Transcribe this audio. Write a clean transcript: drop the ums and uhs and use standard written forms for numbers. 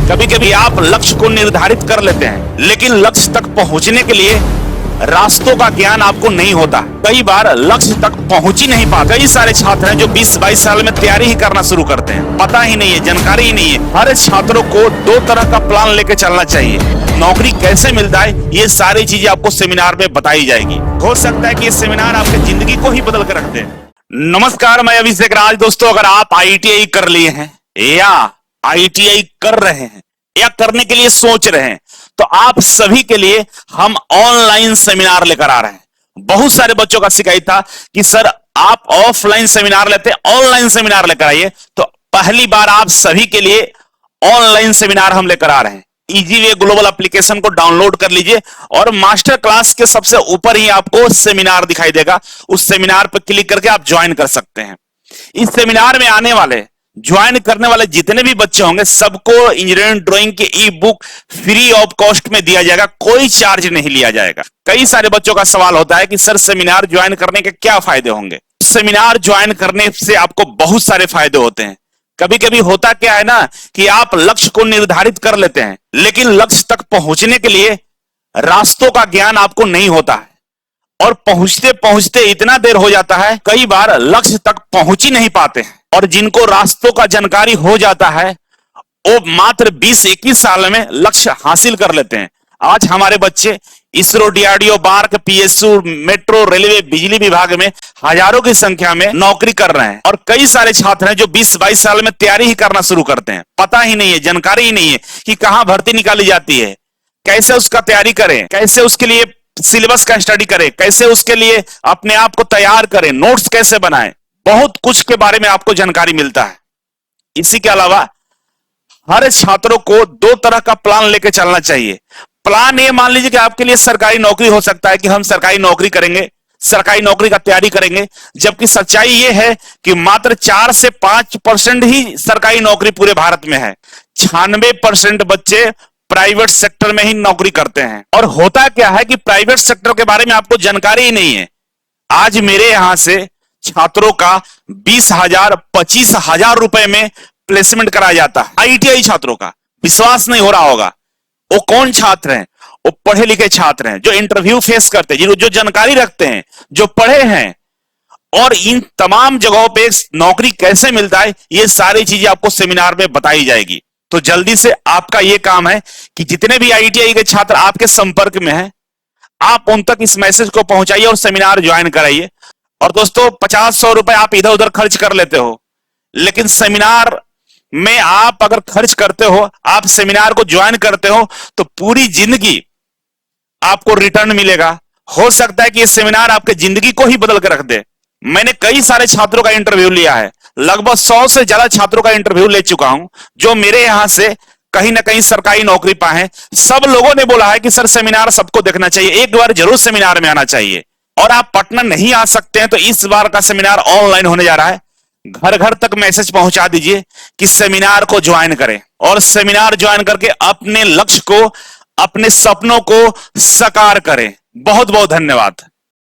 कभी कभी आप लक्ष्य को निर्धारित कर लेते हैं, लेकिन लक्ष्य तक पहुंचने के लिए रास्तों का ज्ञान आपको नहीं होता। कई बार लक्ष्य तक पहुंच ही नहीं पाते। कई सारे छात्र हैं जो 20-22 साल में तैयारी ही करना शुरू करते हैं, पता ही नहीं है, जानकारी ही नहीं है। हर छात्रों को 2 तरह का प्लान लेके चलना चाहिए। नौकरी कैसे मिलता है, ये सारी चीजें आपको सेमिनार में बताई जाएगी। हो सकता है कि ये सेमिनार आपकी जिंदगी को ही बदल कर रख दे। नमस्कार, मैं अभिषेक राज। दोस्तों, अगर आप ITI कर लिए हैं या ITI कर रहे हैं या करने के लिए सोच रहे हैं, तो आप सभी के लिए हम ऑनलाइन सेमिनार लेकर आ रहे हैं। बहुत सारे बच्चों का शिकायत था कि सर आप ऑफलाइन सेमिनार लेते हैं, ऑनलाइन सेमिनार लेकर आइए। तो पहली बार आप सभी के लिए ऑनलाइन सेमिनार हम लेकर आ रहे हैं। इजी वे ग्लोबल एप्लीकेशन को डाउनलोड कर लीजिए और मास्टर क्लास के सबसे ऊपर ही आपको सेमिनार दिखाई देगा। उस सेमिनार पर क्लिक करके आप ज्वाइन कर सकते हैं। इस सेमिनार में आने वाले, ज्वाइन करने वाले जितने भी बच्चे होंगे, सबको इंजीनियरिंग ड्राइंग के ई बुक फ्री ऑफ कॉस्ट में दिया जाएगा, कोई चार्ज नहीं लिया जाएगा। कई सारे बच्चों का सवाल होता है कि सर सेमिनार ज्वाइन करने के क्या फायदे होंगे। सेमिनार ज्वाइन करने से आपको बहुत सारे फायदे होते हैं। कभी कभी होता क्या है ना कि आप लक्ष्य को निर्धारित कर लेते हैं, लेकिन लक्ष्य तक पहुंचने के लिए रास्तों का ज्ञान आपको नहीं होता है और पहुंचते पहुंचते इतना देर हो जाता है, कई बार लक्ष्य तक पहुंच ही नहीं पाते हैं। और जिनको रास्तों का जानकारी हो जाता है, वो मात्र 20-21 साल में लक्ष्य हासिल कर लेते हैं। आज हमारे बच्चे ISRO, DRDO, BARC, PSU, metro, railway, बिजली विभाग में हजारों की संख्या में नौकरी कर रहे हैं। और कई सारे छात्र हैं जो 20-22 साल में तैयारी ही करना शुरू करते हैं, पता ही नहीं है, जानकारी ही नहीं है कि कहां भर्ती निकाली जाती है, कैसे उसका तैयारी करें, कैसे उसके लिए सिलेबस का स्टडी करें, कैसे उसके लिए अपने आप को तैयार करें, नोट्स कैसे बनाएं। बहुत कुछ के बारे में आपको जानकारी मिलता है। इसी के अलावा हर छात्रों को 2 तरह का प्लान लेके चलना चाहिए। प्लान ए, मान लीजिए कि आपके लिए सरकारी नौकरी हो सकता है कि हम सरकारी नौकरी करेंगे, सरकारी नौकरी का तैयारी करेंगे, जबकि सच्चाई यह है कि मात्र 4 से 5% ही सरकारी नौकरी पूरे भारत में है। 96% बच्चे प्राइवेट सेक्टर में ही नौकरी करते हैं। और होता क्या है कि प्राइवेट सेक्टर के बारे में आपको जानकारी ही नहीं है। आज मेरे यहां से छात्रों का 20,000, 25,000 रुपए में प्लेसमेंट कराया जाता है। ITI छात्रों का विश्वास नहीं हो रहा होगा। वो कौन छात्र हैं? वो पढ़े लिखे छात्र हैं जो इंटरव्यू फेस करते हैं, जो जानकारी रखते हैं, जो पढ़े हैं। और इन तमाम जगहों पे नौकरी कैसे मिलता है, ये सारी चीजें आपको सेमिनार में बताई जाएगी। तो जल्दी से आपका यह काम है कि जितने भी ITI के छात्र आपके संपर्क में हैं, आप उन तक इस मैसेज को पहुंचाइए और सेमिनार ज्वाइन कराइए। और दोस्तों, 50-100 रुपए आप इधर उधर खर्च कर लेते हो, लेकिन सेमिनार में आप अगर खर्च करते हो, आप सेमिनार को ज्वाइन करते हो, तो पूरी जिंदगी आपको रिटर्न मिलेगा। हो सकता है कि ये सेमिनार आपके जिंदगी को ही बदल कर रख दे। मैंने कई सारे छात्रों का इंटरव्यू लिया है, लगभग 100 से ज्यादा छात्रों का इंटरव्यू ले चुका हूं, जो मेरे यहां से कहीं ना कहीं सरकारी नौकरी पाए हैं। सब लोगों ने बोला है कि सर सेमिनार सबको देखना चाहिए, एक बार जरूर सेमिनार में आना चाहिए। और आप पटना नहीं आ सकते हैं तो इस बार का सेमिनार ऑनलाइन होने जा रहा है। घर घर तक मैसेज पहुंचा दीजिए कि सेमिनार को ज्वाइन करें और सेमिनार ज्वाइन करके अपने लक्ष्य को, अपने सपनों को साकार करें। बहुत बहुत धन्यवाद।